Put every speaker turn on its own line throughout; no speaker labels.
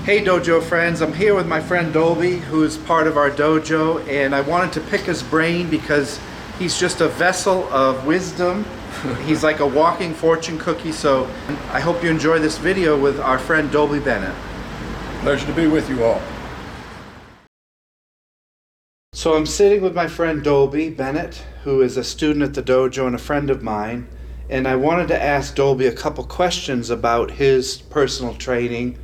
Hey dojo friends, I'm here with my friend Dolby, who is part of our dojo, and I wanted to pick his brain because he's just a vessel of wisdom. He's like a walking fortune cookie, so I hope you enjoy this video with our friend Dolby Bennett.
Pleasure to be with you all.
So I'm sitting with my friend Dolby Bennett, who is a student at the dojo and a friend of mine, and I wanted to ask Dolby a couple questions about his personal training,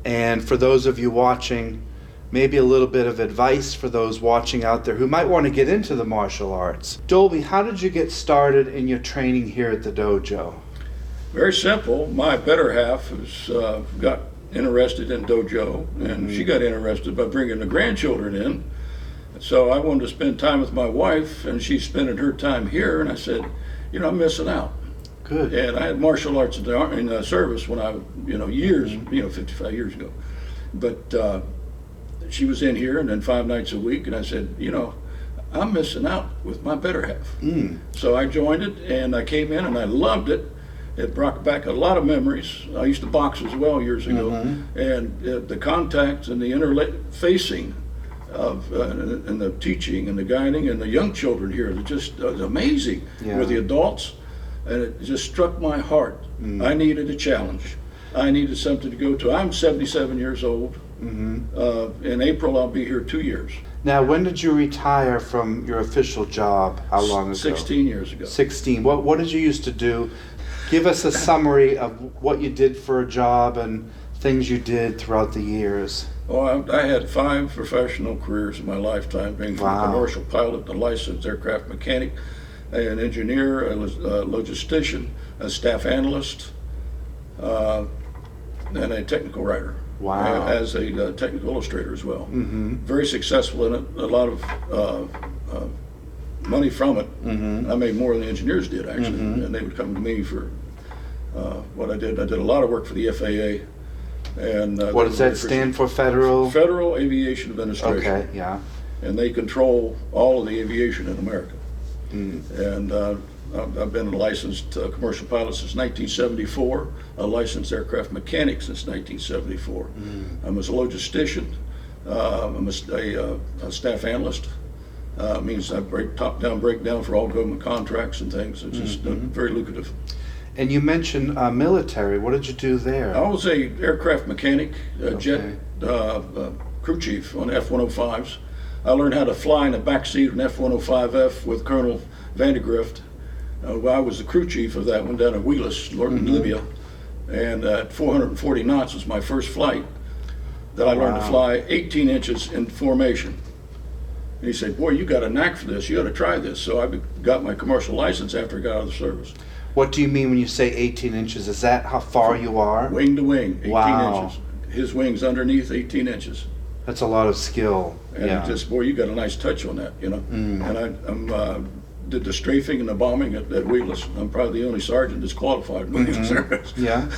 and for those of you watching, maybe a little bit of advice for those watching out there who might want to get into the martial arts. Dolby, how did you get started in your training here at the dojo?
Very simple. My better half has got interested in dojo, and she got interested by bringing the grandchildren in. So I wanted to spend time with my wife, and she's spending her time here, and I said, you know, I'm missing out.
Good.
And I had martial arts in the service when I, years, 55 years ago. But she was in here, and then 5 nights a week, and I said, I'm missing out with my better half. So I joined it, and I came in, and I loved it. It brought back a lot of memories. I used to box as well years ago, and the contacts and the interfacing of and the teaching and the guiding and the young children here, they're just amazing with the adults. And it just struck my heart. I needed a challenge. I needed something to go to. I'm 77 years old. In April, I'll be here 2 years.
Now, when did you retire from your official job? How long ago?
16 years ago.
16. What did you used to do? Give us a summary of what you did for a job and things you did throughout the years.
Oh, I had 5 professional careers in my lifetime, being from a commercial pilot, a licensed aircraft mechanic, an engineer, a logistician, a staff analyst, and a technical writer.
Wow.
As a technical illustrator as well. Very successful in it, a lot of money from it. I made more than the engineers did, actually, and they would come to me for what I did. I did a lot of work for the FAA. And
what does that stand for? Federal
Aviation Administration.
Okay, yeah.
And they control all of the aviation in America. And I've been a licensed commercial pilot since 1974, a licensed aircraft mechanic since 1974. I'm a logistician. I'm a staff analyst. Means I top-down breakdown for all government contracts and things. It's just very lucrative.
And you mentioned military. What did you do there?
I was a aircraft mechanic, jet crew chief on F-105s. I learned how to fly in the backseat of an F-105F with Colonel Vandegrift. I was the crew chief of that one down in Wheelus, Libya. And at 440 knots was my first flight that I learned to fly 18 inches in formation. And he said, boy, you got a knack for this. You ought to try this. So I got my commercial license after I got out of the service.
What do you mean when you say 18 inches? Is that how far you are?
Wing to wing, 18 inches. His wing's underneath, 18 inches.
That's a lot of skill.
And just, boy, you got a nice touch on that, And I did the strafing and the bombing at Wheelus. I'm probably the only sergeant that's qualified in the service.
Yeah.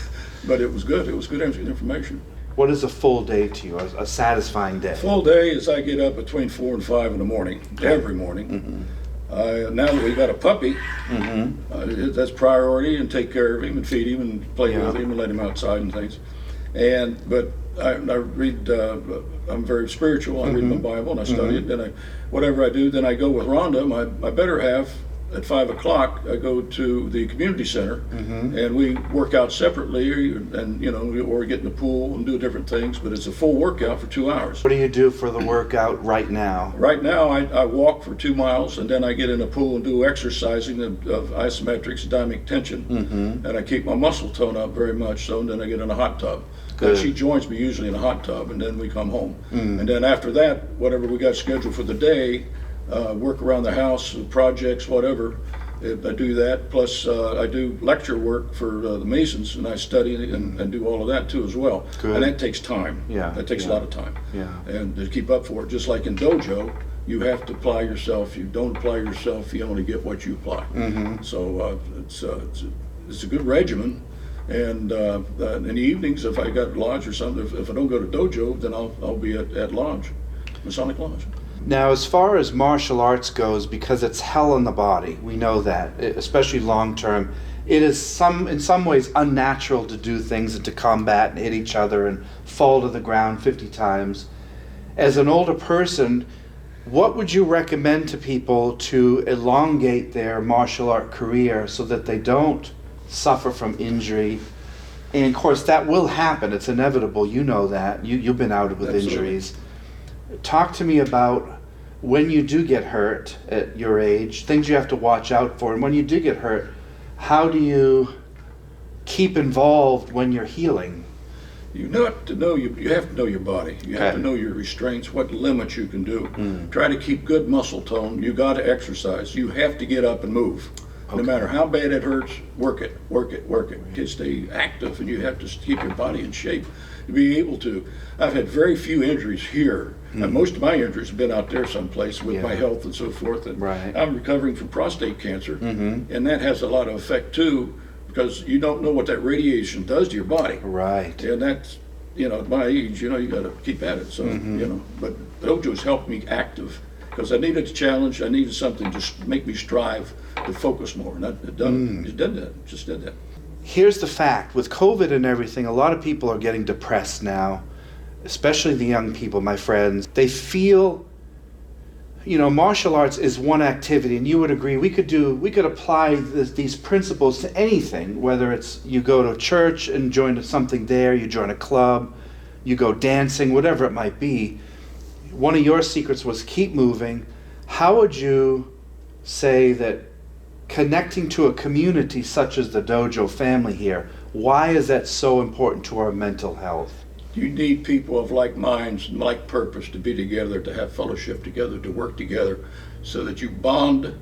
But it was good. It was good information.
What is a full day to you, a satisfying day?
Full day is I get up between 4 and 5 in the morning, every morning. Now that we got a puppy, that's priority, and take care of him and feed him and play with him and let him outside and things. But I read. I'm very spiritual. I read my Bible and I study it. Then whatever I do, then I go with Rhonda, my better half. At 5 o'clock, I go to the community center, and we work out separately, and or get in the pool and do different things. But it's a full workout for 2 hours.
What do you do for the workout right now?
Right now, I walk for 2 miles, and then I get in the pool and do exercising of isometrics, dynamic tension, and I keep my muscle tone up very much. So, and then I get in a hot tub. And she joins me usually in a hot tub, and then we come home. And then after that, whatever we got scheduled for the day. Work around the house, projects, whatever. I do that. Plus, I do lecture work for the Masons, and I study and do all of that too as well.
Good.
And that takes time.
Yeah.
That takes a lot of time.
Yeah.
And to keep up for it, just like in dojo, you have to apply yourself. You don't apply yourself, you only get what you apply. So it's a good regimen. And in the evenings, if I got lodge or something, if I don't go to dojo, then I'll be at lodge, Masonic Lodge.
Now, as far as martial arts goes, because it's hell in the body, we know that, especially long term, it is in some ways unnatural to do things and to combat and hit each other and fall to the ground 50 times. As an older person, what would you recommend to people to elongate their martial art career so that they don't suffer from injury? And of course that will happen, it's inevitable, you know that. You've been out with
Absolutely.
injuries. Talk to me about when you do get hurt at your age, things you have to watch out for, and when you do get hurt, how do you keep involved when you're healing?
You have to know your body. You have to know your restraints, what limits you can do. Try to keep good muscle tone. You got to exercise. You have to get up and move. No matter how bad it hurts, work it. You stay active, and you have to keep your body in shape to be able to. I've had very few injuries here. And most of my injuries have been out there someplace with my health and so forth. And I'm recovering from prostate cancer, and that has a lot of effect too, because you don't know what that radiation does to your body.
Right.
And that's, at my age, you got to keep at it. So, but Dojo's helped me active because I needed a challenge. I needed something to make me strive to focus more. And I just did that.
Here's the fact. With COVID and everything, a lot of people are getting depressed now, especially the young people, my friends. They feel, martial arts is one activity, and you would agree we could apply these principles to anything, whether it's you go to church and join something there, you join a club, you go dancing, whatever it might be. One of your secrets was keep moving. How would you say that connecting to a community such as the Dojo family here, why is that so important to our mental health?
You need people of like minds and like purpose to be together, to have fellowship together, to work together, so that you bond.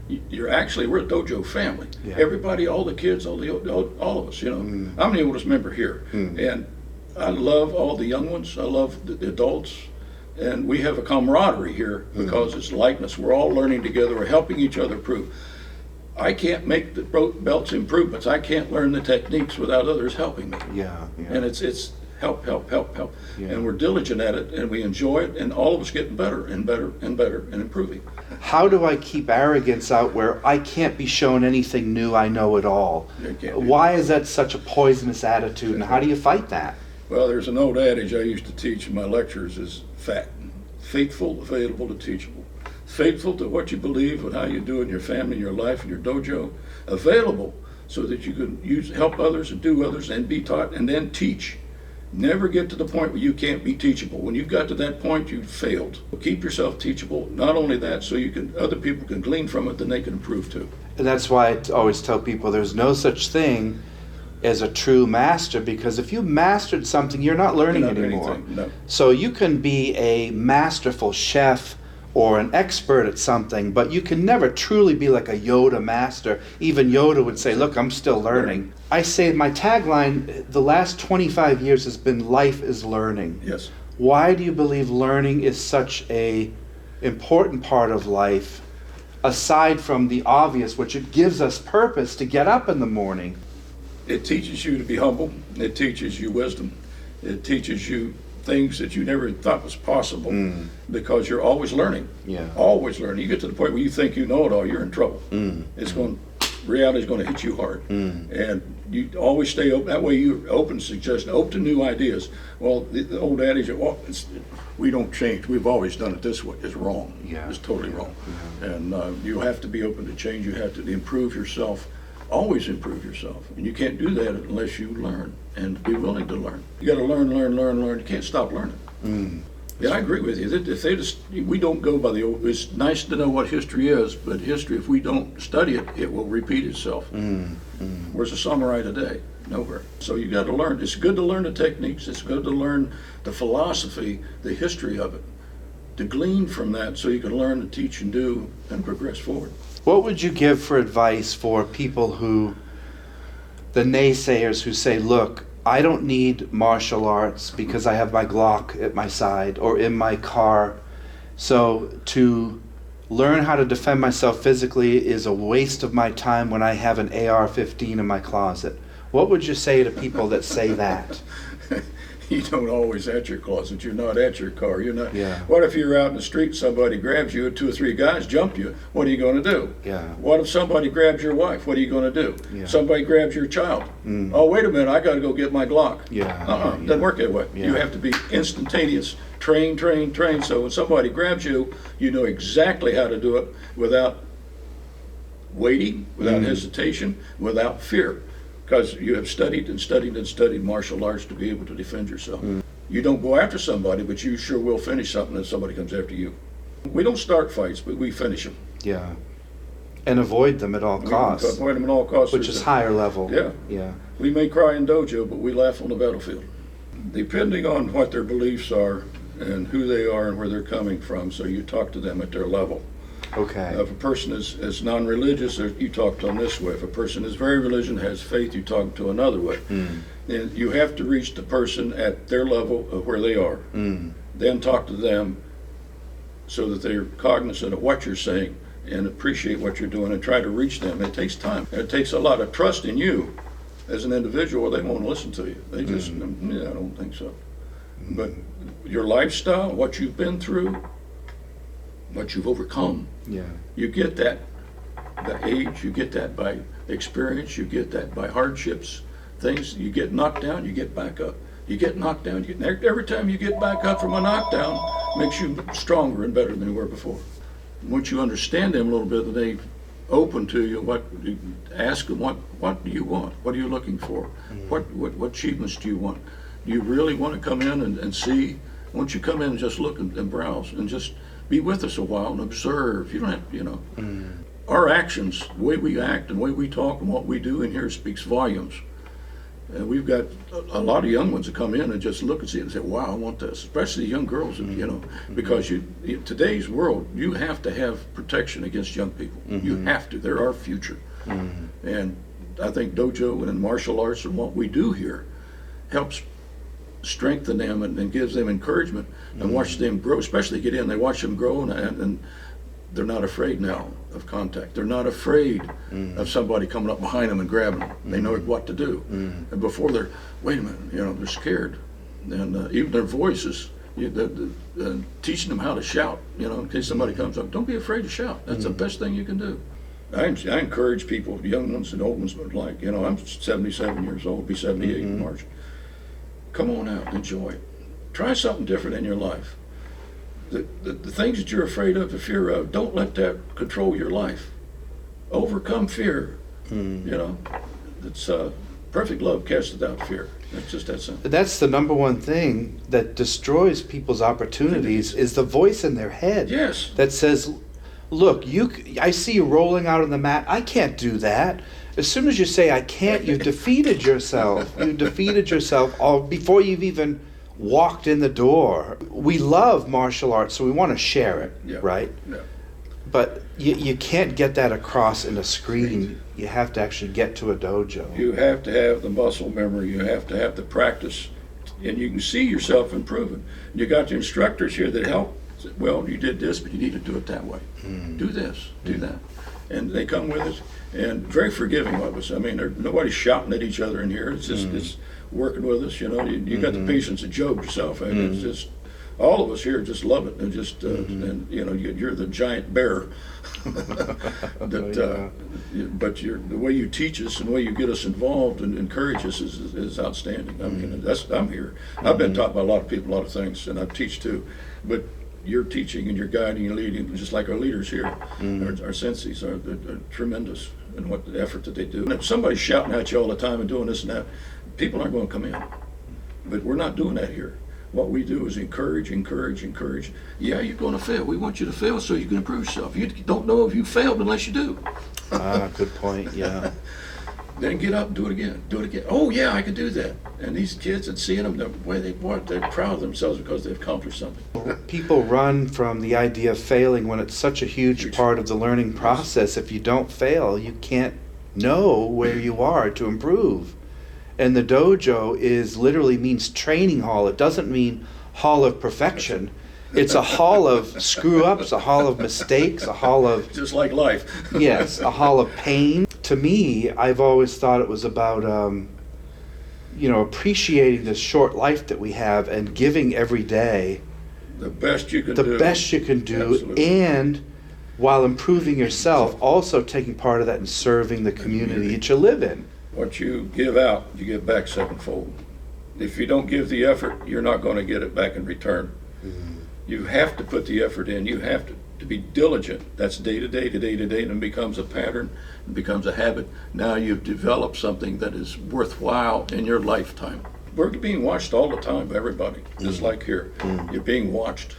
We're a Dojo family. Yeah. Everybody, all the kids, all of us. I'm the oldest member here, and I love all the young ones. I love the adults, and we have a camaraderie here because it's likeness. We're all learning together. We're helping each other improve. I can't make the belts improvements. I can't learn the techniques without others helping me.
Yeah.
And it's help.
Yeah.
And we're diligent at it, and we enjoy it, and all of us getting better and better and better and improving.
How do I keep arrogance out where I can't be shown anything new, I know it all? Why is that such a poisonous attitude, and how do you fight that?
Well, there's an old adage I used to teach in my lectures is faithful, available to teachable. Faithful to what you believe and how you do in your family, in your life, in your dojo. Available so that you can help others and do others and be taught, and then teach. Never get to the point where you can't be teachable. When you've got to that point, you've failed. Keep yourself teachable. Not only that, so other people can glean from it, then they can improve too. And
that's why I always tell people there's no such thing as a true master, because if you mastered something, you're not learning anymore.
No.
So you can be a masterful chef or an expert at something, but you can never truly be like a Yoda master. Even Yoda would say, look, I'm still learning. I say my tagline the last 25 years has been life is learning.
Yes.
Why do you believe learning is such a important part of life, aside from the obvious, which it gives us purpose to get up in the morning?
It teaches you to be humble. It teaches you wisdom. It teaches you things that you never thought was possible, because you're always learning.
Yeah.
Always learning. You get to the point where you think you know it all, you're in trouble. Reality's going to hit you hard. And you always stay open. That way you're open to suggestion, open to new ideas. Well, the old adage, we don't change. We've always done it this way. It's wrong.
Yeah.
It's totally wrong.
Yeah.
And you have to be open to change. You have to improve yourself. Always improve yourself. And you can't do that unless you learn and be willing to learn. You got to learn. You can't stop learning. Yeah, I agree with you. We don't go by the old. It's nice to know what history is, but history, if we don't study it, it will repeat itself. Where's the samurai today? Nowhere. So you got to learn. It's good to learn the techniques. It's good to learn the philosophy, the history of it, to glean from that so you can learn to teach and do and progress forward.
What would you give for advice for people the naysayers who say, look, I don't need martial arts because I have my Glock at my side or in my car. So to learn how to defend myself physically is a waste of my time when I have an AR-15 in my closet. What would you say to people that say that?
you don't always at your closet. You're not at your car. You're not.
Yeah.
What if you're out in the street, somebody grabs you, 2 or 3 guys jump you? What are you going to do?
Yeah.
What if somebody grabs your wife? What are you going to do?
Yeah.
Somebody grabs your child. Oh, wait a minute, I got to go get my Glock.
Yeah.
Doesn't work that way.
Yeah.
You have to be instantaneous. Train. So when somebody grabs you, you know exactly how to do it without waiting, without hesitation, without fear. Because you have studied and studied and studied martial arts to be able to defend yourself. You don't go after somebody, but you sure will finish something if somebody comes after you. We don't start fights, but we finish them.
Yeah. And avoid them at all costs.
Avoid them at all costs.
Which is higher level.
Yeah.
Yeah.
We may cry in dojo, but we laugh on the battlefield. Depending on what their beliefs are and who they are and where they're coming from, so you talk to them at their level.
Okay.
If a person is non-religious, you talk to them this way. If a person is very religious, has faith, you talk to another way. And you have to reach the person at their level of where they are. Then talk to them so that they're cognizant of what you're saying and appreciate what you're doing and try to reach them. It takes time. It takes a lot of trust in you as an individual, or they won't listen to you. They just, yeah, I don't think so. But your lifestyle, what you've been through, what you've overcome, you get that by age, you get that by experience, you get that by hardships, things. You get knocked down, you get back up. You get knocked down, every time you get back up from a knockdown, makes you stronger and better than you were before. Once you understand them a little bit, they open to you. Ask them what do you want? What are you looking for? What achievements do you want? Do you really want to come in and see? Once you come in and just look and browse and just be with us a while and observe. You don't have, our actions, the way we act and the way we talk and what we do in here speaks volumes. And we've got a lot of young ones that come in and just look and see it and say, wow, I want this, especially young girls, because in today's world, you have to have protection against young people. You have to. They're our future. And I think dojo and martial arts and what we do here helps strengthen them and gives them encouragement and watch them grow, especially get in. They watch them grow and they're not afraid now of contact. They're not afraid of somebody coming up behind them and grabbing them. They know what to do. And before they're, wait a minute, they're scared. And even their voices, teaching them how to shout, in case somebody comes up, don't be afraid to shout. That's the best thing you can do. I encourage people, young ones and old ones, but I'm 77 years old, be 78 in March. Come on out, enjoy it. Try something different in your life. The things that you're afraid of, the fear of, don't let that control your life. Overcome fear. It's perfect love casts out fear. It's just that simple.
That's the number one thing that destroys people's opportunities is the voice in their head.
Yes.
That says, look, I see you rolling out on the mat. I can't do that. As soon as you say I can't, you've defeated yourself. You defeated yourself before you've even walked in the door. We love martial arts, so we want to share it, right?
Yeah.
But you can't get that across in a screen. You have to actually get to a dojo.
You have to have the muscle memory. You have to have the practice. And you can see yourself improving. You got the instructors here that help. Well, you did this, but you need to do it that way. Do this, do that. And they come with us. And very forgiving of us. I mean, nobody's shouting at each other in here. It's just it's working with us. You got the patience of Job yourself. And it's just all of us here just love it. And just and you're the giant bear. But the way you teach us and the way you get us involved and encourage us is outstanding. I mean, I'm here. I've been taught by a lot of people a lot of things, and I teach too. But you're teaching and you're guiding and leading, just like our leaders here. Our senseis are tremendous in what the effort that they do. And if somebody's shouting at you all the time and doing this and that, people aren't going to come in. But we're not doing that here. What we do is encourage. Yeah, you're going to fail. We want you to fail so you can improve yourself. You don't know if you failed unless you do.
Good point, yeah.
Then get up and do it again. Oh yeah, I can do that. And these kids, and seeing them, they're proud of themselves because they've accomplished something.
People run from the idea of failing when it's such a huge part of the learning process. If you don't fail, you can't know where you are to improve. And the dojo literally means training hall. It doesn't mean hall of perfection. It's a hall of screw-ups, a hall of mistakes, a hall of...
Just like life.
Yes, a hall of pain. To me, I've always thought it was about appreciating this short life that we have and giving every day
The best you can
the
do.
best you can do,
Absolutely.
and while improving yourself, also taking part of that in serving the community that you live in.
What you give out, you give back sevenfold. If you don't give the effort, you're not going to get it back in return. You have to put the effort in. You have to be diligent. That's day to day to day to day, and it becomes a pattern, it becomes a habit. Now you've developed something that is worthwhile in your lifetime. We're being watched all the time by everybody, just like here. You're being watched,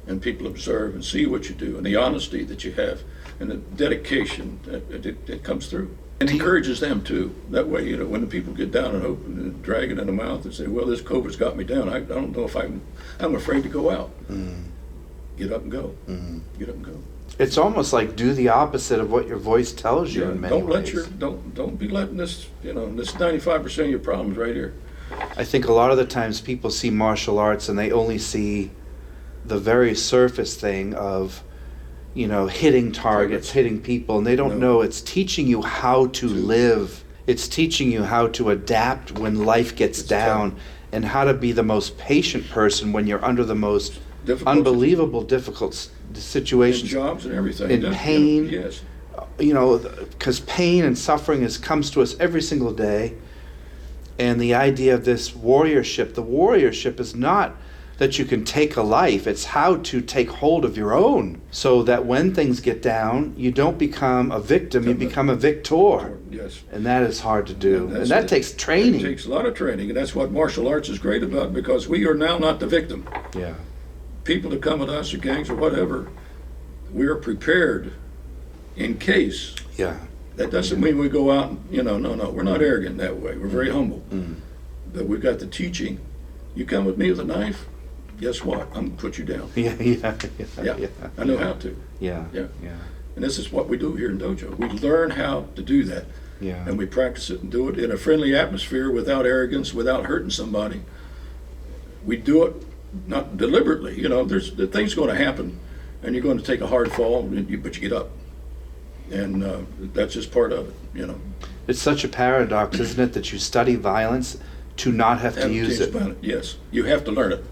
and people observe and see what you do, and the honesty that you have, and the dedication that comes through. And encourages them too. That way, when the people get down and open and drag it in the mouth and say, well, this COVID's got me down. I don't know if I'm afraid to go out. Get up and go. Get up and go.
It's almost like do the opposite of what your voice tells you in many ways.
Don't be letting this, this 95% of your problems right here.
I think a lot of the times people see martial arts and they only see the very surface thing of, hitting targets, hitting people, and they don't know it's teaching you how to live. It's teaching you how to adapt when life gets down, and how to be the most patient person when you're under the most unbelievable difficult situations.
In jobs and everything.
In pain.
Yes.
Because pain and suffering comes to us every single day. And the idea of this warriorship, the warriorship is not that you can take a life, it's how to take hold of your own, so that when things get down, you don't become a victim, you become a victor.
Yes.
And that is hard to do. And that takes training.
It takes a lot of training, and that's what martial arts is great about, because we are now not the victim.
Yeah.
People that come with us, or gangs or whatever, we are prepared in case.
Yeah.
That doesn't mean we go out and, no, we're not arrogant that way. We're very humble. But we've got the teaching. You come with me with a knife, guess what? I'm going to put you down.
Yeah.
I know how to.
Yeah.
And this is what we do here in Dojo. We learn how to do that.
Yeah.
And we practice it and do it in a friendly atmosphere, without arrogance, without hurting somebody. We do it not deliberately. There's the thing's going to happen, and you're going to take a hard fall, but you get up. And that's just part of it,
It's such a paradox, isn't it, that you study violence to not have to use it.
Yes, you have to learn it,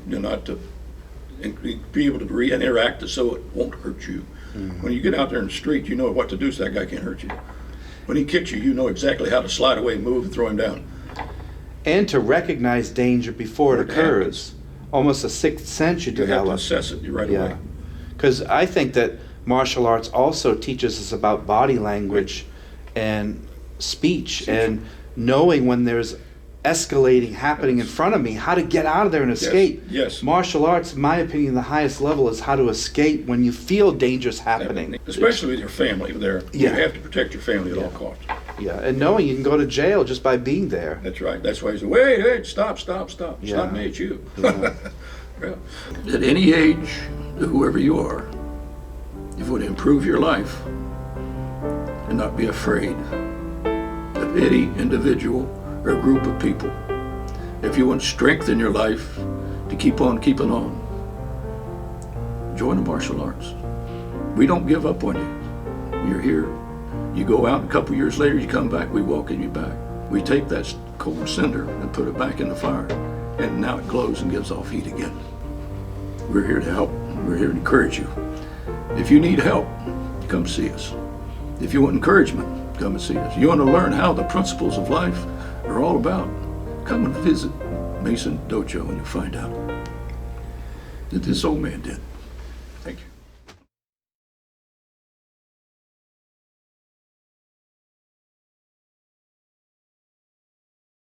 not to be able to interact so it won't hurt you. When you get out there in the street, you know what to do so that guy can't hurt you. When he kicks you, you know exactly how to slide away, move, and throw him down.
And to recognize danger before it occurs. Almost a sixth sense you develop.
You have to assess it right away.
Because I think that martial arts also teaches us about body language and speech and knowing when there's escalating happening in front of me, how to get out of there and escape.
Yes.
Martial arts, in my opinion, the highest level is how to escape when you feel danger's happening.
Especially with your family there. You have to protect your family at all costs.
Yeah, and knowing you can go to jail just by being there.
That's right. That's why he said, wait, stop. It's not me, it's you.
Yeah.
Well, at any age, whoever you are, if you would improve your life and not be afraid of any individual or group of people, if you want strength in your life to keep on keeping on, join the martial arts. We don't give up on you. You're here. You go out, and a couple years later, you come back, we welcome you back. We take that cold cinder and put it back in the fire, and now it glows and gives off heat again. We're here to help. We're here to encourage you. If you need help, come see us. If you want encouragement, come and see us. You want to learn how the principles of life are all about, come and visit Mason Dojo and you'll find out that this old man did.